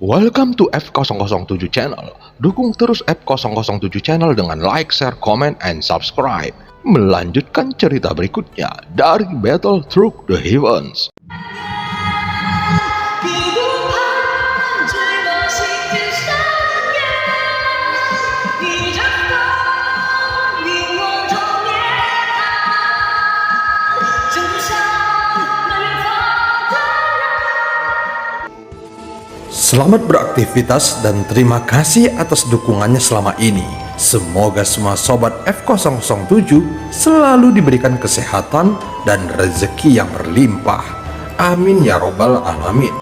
Welcome to F007 Channel. Dukung terus F007 Channel dengan like, share, comment, and subscribe. Melanjutkan cerita berikutnya dari Battle Through the Heavens. Selamat beraktivitas dan terima kasih atas dukungannya selama ini. Semoga semua sobat F007 selalu diberikan kesehatan dan rezeki yang berlimpah. Amin ya robbal alamin.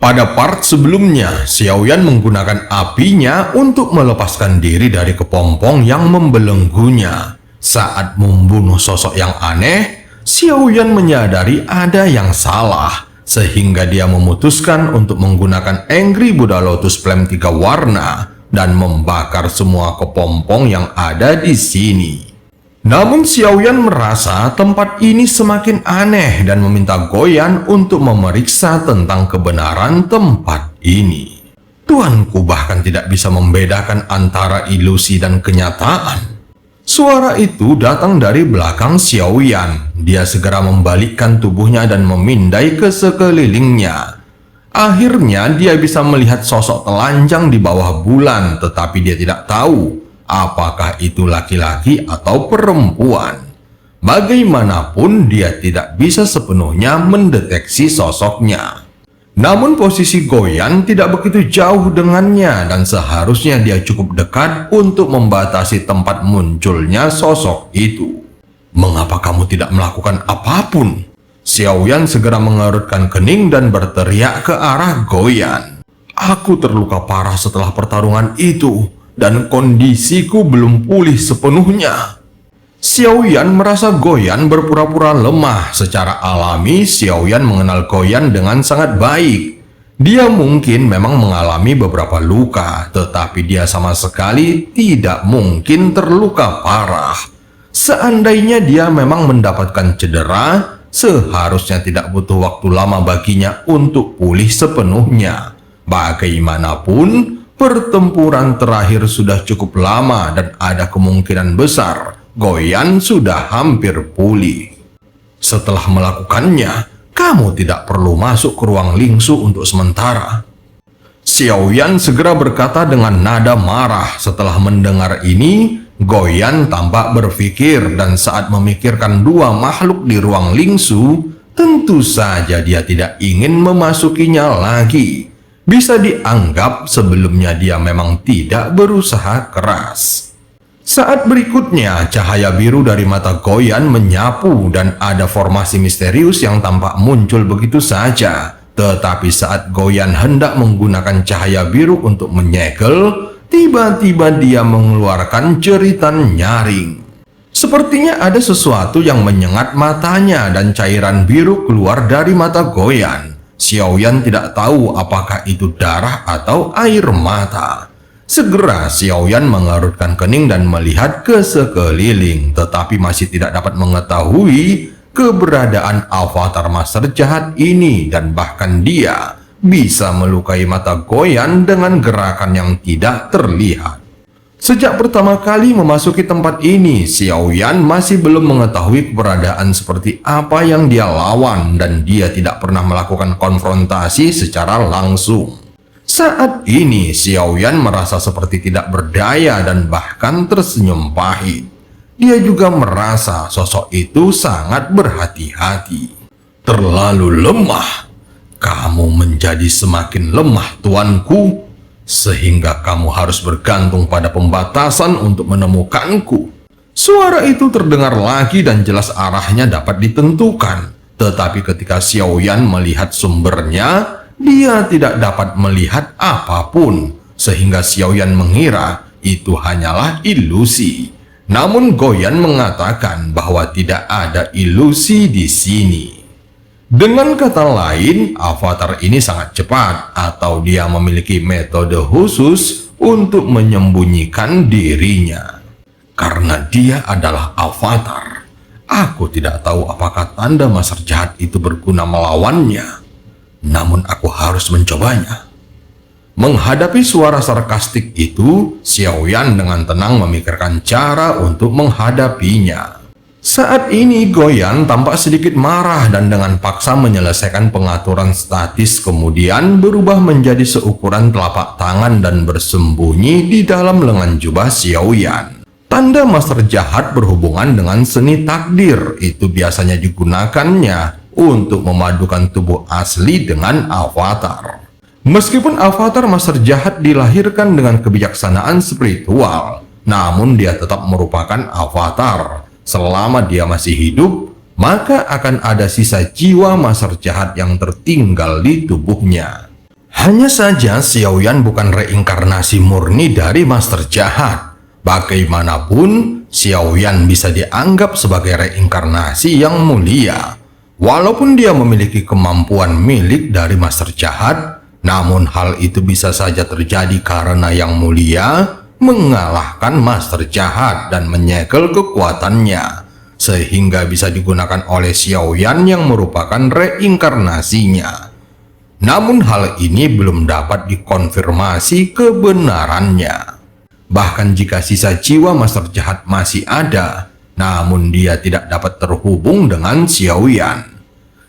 Pada part sebelumnya, Xiaoyan menggunakan apinya untuk melepaskan diri dari kepompong yang membelenggunya. Saat membunuh sosok yang aneh, Xiaoyan menyadari ada yang salah, sehingga dia memutuskan untuk menggunakan Angry Buddha Lotus Flame 3 warna dan membakar semua kepompong yang ada di sini. Namun Xiaoyan merasa tempat ini semakin aneh dan meminta Goyan untuk memeriksa tentang kebenaran tempat ini. Tuanku bahkan tidak bisa membedakan antara ilusi dan kenyataan. Suara itu datang dari belakang Xiaoyan. Dia segera membalikkan tubuhnya dan memindai ke sekelilingnya. Akhirnya dia bisa melihat sosok telanjang di bawah bulan, tetapi dia tidak tahu apakah itu laki-laki atau perempuan. Bagaimanapun dia tidak bisa sepenuhnya mendeteksi sosoknya. Namun posisi Goyan tidak begitu jauh dengannya dan seharusnya dia cukup dekat untuk membatasi tempat munculnya sosok itu. Mengapa kamu tidak melakukan apapun? Xiaoyan segera mengerutkan kening dan berteriak ke arah Goyan. Aku terluka parah setelah pertarungan itu dan kondisiku belum pulih sepenuhnya. Xiaoyan merasa Goyan berpura-pura lemah. Secara alami, Xiaoyan mengenal Goyan dengan sangat baik. Dia mungkin memang mengalami beberapa luka, tetapi dia sama sekali tidak mungkin terluka parah. Seandainya dia memang mendapatkan cedera, seharusnya tidak butuh waktu lama baginya untuk pulih sepenuhnya. Bagaimanapun, pertempuran terakhir sudah cukup lama dan ada kemungkinan besar Goyan sudah hampir pulih. Setelah melakukannya, kamu tidak perlu masuk ke ruang lingsu untuk sementara. Xiaoyan segera berkata dengan nada marah. Setelah mendengar ini, Goyan tampak berpikir dan saat memikirkan dua makhluk di ruang lingsu, tentu saja dia tidak ingin memasukinya lagi. Bisa dianggap sebelumnya dia memang tidak berusaha keras. Saat berikutnya, cahaya biru dari mata Goyan menyapu dan ada formasi misterius yang tampak muncul begitu saja. Tetapi saat Goyan hendak menggunakan cahaya biru untuk menyegel, tiba-tiba dia mengeluarkan jeritan nyaring. Sepertinya ada sesuatu yang menyengat matanya dan cairan biru keluar dari mata Goyan. Xiaoyan tidak tahu apakah itu darah atau air mata. Segera Xiaoyan mengerutkan kening dan melihat ke sekeliling, tetapi masih tidak dapat mengetahui keberadaan avatar master jahat ini dan bahkan dia bisa melukai mata Goyan dengan gerakan yang tidak terlihat. Sejak pertama kali memasuki tempat ini, Xiaoyan masih belum mengetahui keberadaan seperti apa yang dia lawan dan dia tidak pernah melakukan konfrontasi secara langsung. Saat ini, Xiaoyan merasa seperti tidak berdaya dan bahkan tersenyum pahit. Dia juga merasa sosok itu sangat berhati-hati. Terlalu lemah. Kamu menjadi semakin lemah, tuanku, sehingga kamu harus bergantung pada pembatasan untuk menemukanku. Suara itu terdengar lagi dan jelas arahnya dapat ditentukan. Tetapi ketika Xiaoyan melihat sumbernya, dia tidak dapat melihat apapun, sehingga Xiaoyan mengira itu hanyalah ilusi. Namun Goyan mengatakan bahwa tidak ada ilusi di sini. Dengan kata lain, avatar ini sangat cepat atau dia memiliki metode khusus untuk menyembunyikan dirinya. Karena dia adalah avatar, aku tidak tahu apakah tanda master jahat itu berguna melawannya. namun aku harus mencobanya. Menghadapi suara sarkastik itu, Xiaoyan dengan tenang memikirkan cara untuk menghadapinya. Saat ini Goyan tampak sedikit marah dan dengan paksa menyelesaikan pengaturan statis, kemudian berubah menjadi seukuran telapak tangan dan bersembunyi di dalam lengan jubah Xiaoyan. Tanda master jahat berhubungan dengan seni takdir itu biasanya digunakannya untuk memadukan tubuh asli dengan avatar. Meskipun avatar master jahat dilahirkan dengan kebijaksanaan spiritual, namun dia tetap merupakan avatar. Selama dia masih hidup, maka akan ada sisa jiwa master jahat yang tertinggal di tubuhnya. Hanya saja Xiaoyan bukan reinkarnasi murni dari master jahat. Bagaimanapun, Xiaoyan bisa dianggap sebagai reinkarnasi yang mulia. Walaupun dia memiliki kemampuan milik dari master jahat, namun hal itu bisa saja terjadi karena yang mulia mengalahkan master jahat dan menyegel kekuatannya, sehingga bisa digunakan oleh Xiaoyan yang merupakan reinkarnasinya. Namun hal ini belum dapat dikonfirmasi kebenarannya. Bahkan jika sisa jiwa master jahat masih ada, namun dia tidak dapat terhubung dengan Xiaoyan.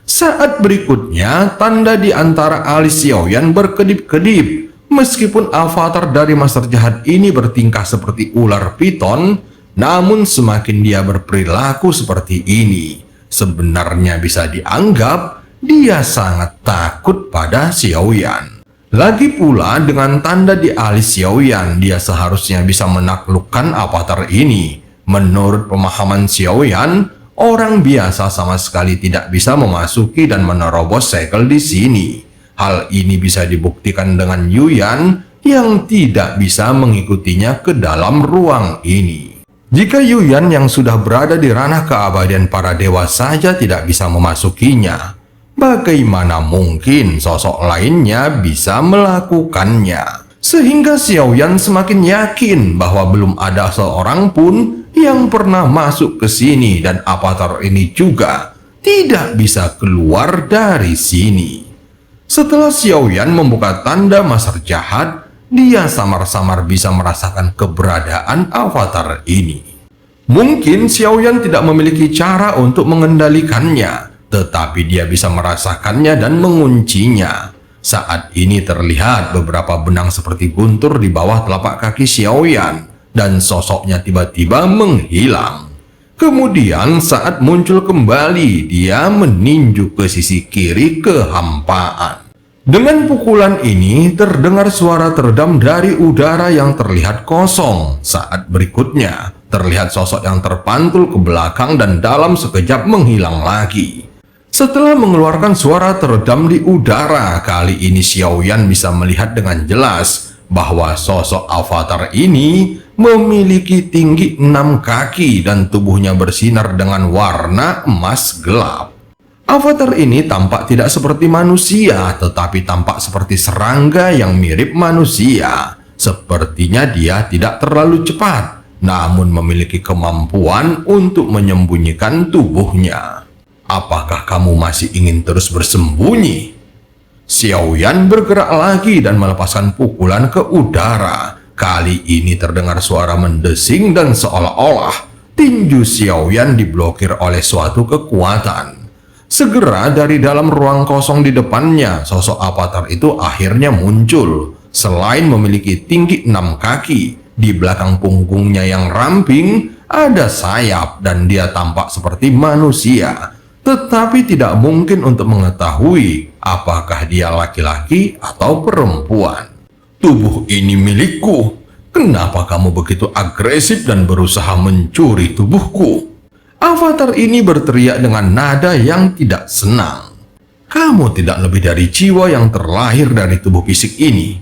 Saat berikutnya, tanda di antara alis Xiaoyan berkedip-kedip. Meskipun avatar dari master jahat ini bertingkah seperti ular piton, namun semakin dia berperilaku seperti ini, sebenarnya bisa dianggap dia sangat takut pada Xiaoyan. Lagi pula dengan tanda di alis Xiaoyan, dia seharusnya bisa menaklukkan avatar ini. Menurut pemahaman Xiaoyan, orang biasa sama sekali tidak bisa memasuki dan menerobos segel di sini. Hal ini bisa dibuktikan dengan Yuyan yang tidak bisa mengikutinya ke dalam ruang ini. Jika Yuyan yang sudah berada di ranah keabadian para dewa saja tidak bisa memasukinya, bagaimana mungkin sosok lainnya bisa melakukannya? Sehingga Xiaoyan semakin yakin bahwa belum ada seorang pun yang pernah masuk ke sini dan avatar ini juga tidak bisa keluar dari sini. Setelah Xiaoyan membuka tanda master jahat, dia samar-samar bisa merasakan keberadaan avatar ini. Mungkin Xiaoyan tidak memiliki cara untuk mengendalikannya, tetapi dia bisa merasakannya dan menguncinya. Saat ini terlihat beberapa benang seperti guntur di bawah telapak kaki Xiaoyan, dan sosoknya tiba-tiba menghilang. Kemudian saat muncul kembali, dia meninju ke sisi kiri kehampaan. Dengan pukulan ini, terdengar suara teredam dari udara yang terlihat kosong. Saat berikutnya, terlihat sosok yang terpantul ke belakang dan dalam sekejap menghilang lagi. Setelah mengeluarkan suara teredam di udara, kali ini Xiaoyan bisa melihat dengan jelas bahwa sosok avatar ini memiliki tinggi 6 kaki dan tubuhnya bersinar dengan warna emas gelap. Avatar ini tampak tidak seperti manusia, tetapi tampak seperti serangga yang mirip manusia. Sepertinya dia tidak terlalu cepat, namun memiliki kemampuan untuk menyembunyikan tubuhnya. Apakah kamu masih ingin terus bersembunyi? Xiaoyan bergerak lagi dan melepaskan pukulan ke udara. Kali ini terdengar suara mendesing dan seolah-olah tinju Xiaoyan diblokir oleh suatu kekuatan. Segera dari dalam ruang kosong di depannya, sosok avatar itu akhirnya muncul. Selain memiliki tinggi 6 kaki, di belakang punggungnya yang ramping ada sayap dan dia tampak seperti manusia. Tetapi tidak mungkin untuk mengetahui apakah dia laki-laki atau perempuan. Tubuh ini milikku. Kenapa kamu begitu agresif dan berusaha mencuri tubuhku? Avatar ini berteriak dengan nada yang tidak senang. Kamu tidak lebih dari jiwa yang terlahir dari tubuh fisik ini.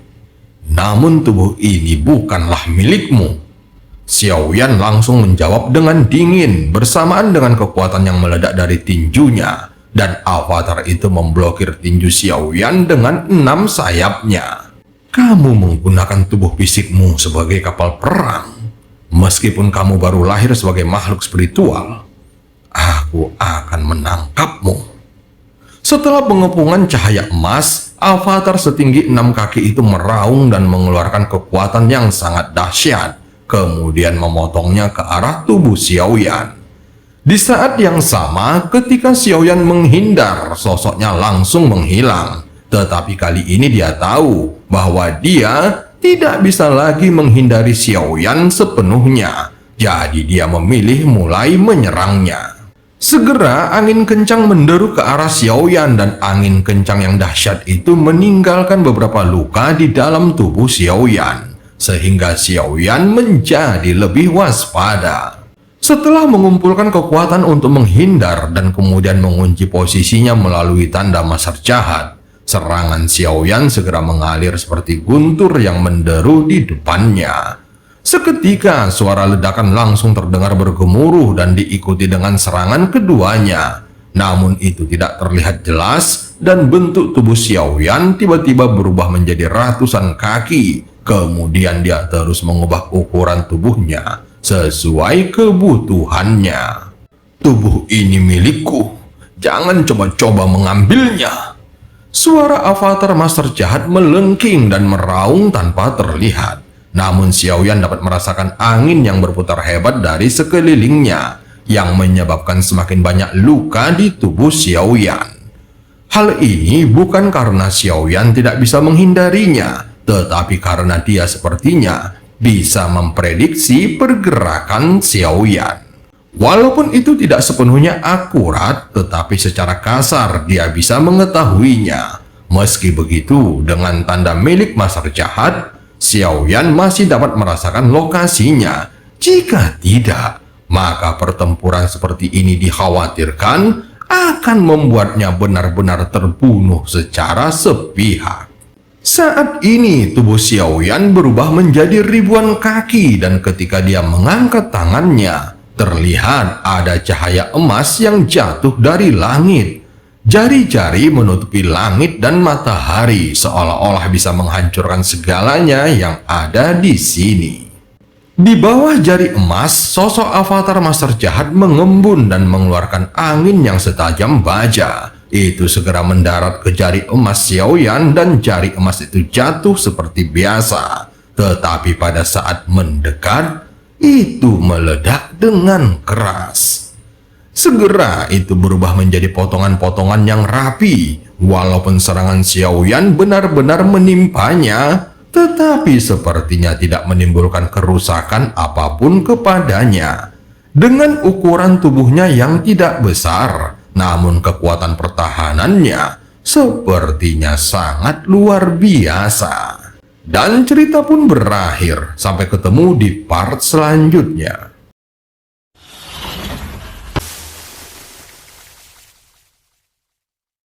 Namun tubuh ini bukanlah milikmu. Xiaoyan langsung menjawab dengan dingin bersamaan dengan kekuatan yang meledak dari tinjunya. Dan avatar itu memblokir tinju Xiaoyan dengan 6 sayapnya. Kamu menggunakan tubuh fisikmu sebagai kapal perang. Meskipun kamu baru lahir sebagai makhluk spiritual, aku akan menangkapmu. Setelah pengepungan cahaya emas, avatar setinggi 6 kaki itu meraung dan mengeluarkan kekuatan yang sangat dahsyat, kemudian memotongnya ke arah tubuh Xiaoyan. Di saat yang sama, ketika Xiaoyan menghindar, sosoknya langsung menghilang. Tetapi kali ini dia tahu bahwa dia tidak bisa lagi menghindari Xiaoyan sepenuhnya. Jadi dia memilih mulai menyerangnya. Segera angin kencang menderu ke arah Xiaoyan dan angin kencang yang dahsyat itu meninggalkan beberapa luka di dalam tubuh Xiaoyan. Sehingga Xiaoyan menjadi lebih waspada. Setelah mengumpulkan kekuatan untuk menghindar dan kemudian mengunci posisinya melalui tanda masar jahat, serangan Xiaoyan segera mengalir seperti guntur yang menderu di depannya. Seketika suara ledakan langsung terdengar bergemuruh dan diikuti dengan serangan keduanya. Namun itu tidak terlihat jelas dan bentuk tubuh Xiaoyan tiba-tiba berubah menjadi ratusan kaki. Kemudian dia terus mengubah ukuran tubuhnya sesuai kebutuhannya. Tubuh ini milikku, jangan coba-coba mengambilnya. Suara avatar master jahat melengking dan meraung tanpa terlihat. Namun Xiaoyan dapat merasakan angin yang berputar hebat dari sekelilingnya, yang menyebabkan semakin banyak luka di tubuh Xiaoyan. Hal ini bukan karena Xiaoyan tidak bisa menghindarinya, tetapi karena dia sepertinya bisa memprediksi pergerakan Xiaoyan. Walaupun itu tidak sepenuhnya akurat, tetapi secara kasar dia bisa mengetahuinya. Meski begitu, dengan tanda milik masar jahat, Xiaoyan masih dapat merasakan lokasinya. Jika tidak, maka pertempuran seperti ini dikhawatirkan akan membuatnya benar-benar terbunuh secara sepihak. Saat ini tubuh Xiaoyan berubah menjadi ribuan kaki dan ketika dia mengangkat tangannya, terlihat ada cahaya emas yang jatuh dari langit. Jari-jari menutupi langit dan matahari seolah-olah bisa menghancurkan segalanya yang ada di sini. Di bawah jari emas, sosok avatar master jahat mengembun dan mengeluarkan angin yang setajam baja. Itu segera mendarat ke jari emas Xiaoyan dan jari emas itu jatuh seperti biasa. Tetapi pada saat mendekat, itu meledak dengan keras. Segera itu berubah menjadi potongan-potongan yang rapi. Walaupun serangan Xiaoyan benar-benar menimpanya, tetapi sepertinya tidak menimbulkan kerusakan apapun kepadanya. Dengan ukuran tubuhnya yang tidak besar, namun kekuatan pertahanannya sepertinya sangat luar biasa. Dan cerita pun berakhir. Sampai ketemu di part selanjutnya.